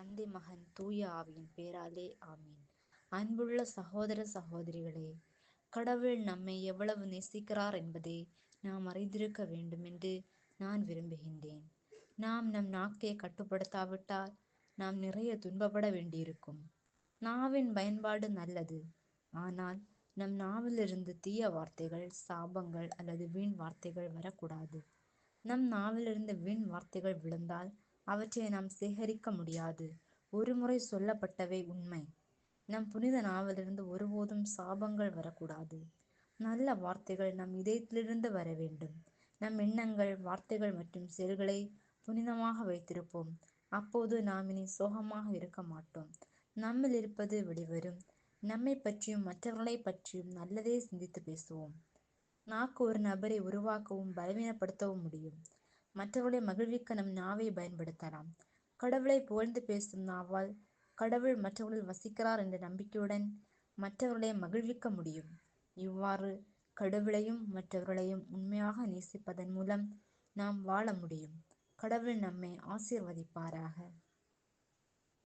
தந்தை, மகன், தூய ஆவியின் பேராலே ஆமீன். அன்புள்ள சகோதர சகோதரிகளே, கடவுள் நம்மை எவ்வளவு நேசிக்கிறார் என்பதை நாம் அறிந்திருக்க வேண்டும் என்று நான் விரும்புகின்றேன். நாம் நம் நாக்கை கட்டுப்படுத்தாவிட்டால் நாம் நிறைய துன்பப்பட வேண்டியிருக்கும். நாவின் பயன்பாடு நல்லது, ஆனால் நம் நாவிலிருந்து தீய வார்த்தைகள், சாபங்கள் அல்லது வீண் வார்த்தைகள் வரக்கூடாது. நம் நாவிலிருந்து வீண் வார்த்தைகள் விழுந்தால் அவற்றை நாம் சேகரிக்க முடியாது. ஒருமுறை சொல்லப்பட்டவை உண்மை. நம் புனித நாவிலிருந்து ஒருபோதும் சாபங்கள் வரக்கூடாது. நல்ல வார்த்தைகள் நம் இதயத்திலிருந்து வர வேண்டும். நம் எண்ணங்கள், வார்த்தைகள் மற்றும் செயல்களை புனிதமாக வைத்திருப்போம். அப்போது நாம் இனி சோகமாக இருக்க மாட்டோம். நம்மில் இருப்பது வெளிவரும். நம்மை பற்றியும் மற்றவர்களை பற்றியும் நல்லதே சிந்தித்து பேசுவோம். நாக்கு ஒரு நபரை உருவாக்கவும் பலவீனப்படுத்தவும் முடியும். மற்றவர்களை மகிழ்விக்க நம் நாவை பயன்படுத்தலாம். கடவுளை புகழ்ந்து பேசும் நாவால் கடவுள் மற்றவர்களில் வசிக்கிறார் என்ற நம்பிக்கையுடன் மற்றவர்களை மகிழ்விக்க முடியும். இவ்வாறு கடவுளையும் மற்றவர்களையும் உண்மையாக நேசிப்பதன் மூலம் நாம் வாழ முடியும். கடவுள் நம்மை ஆசீர்வதிப்பாராக.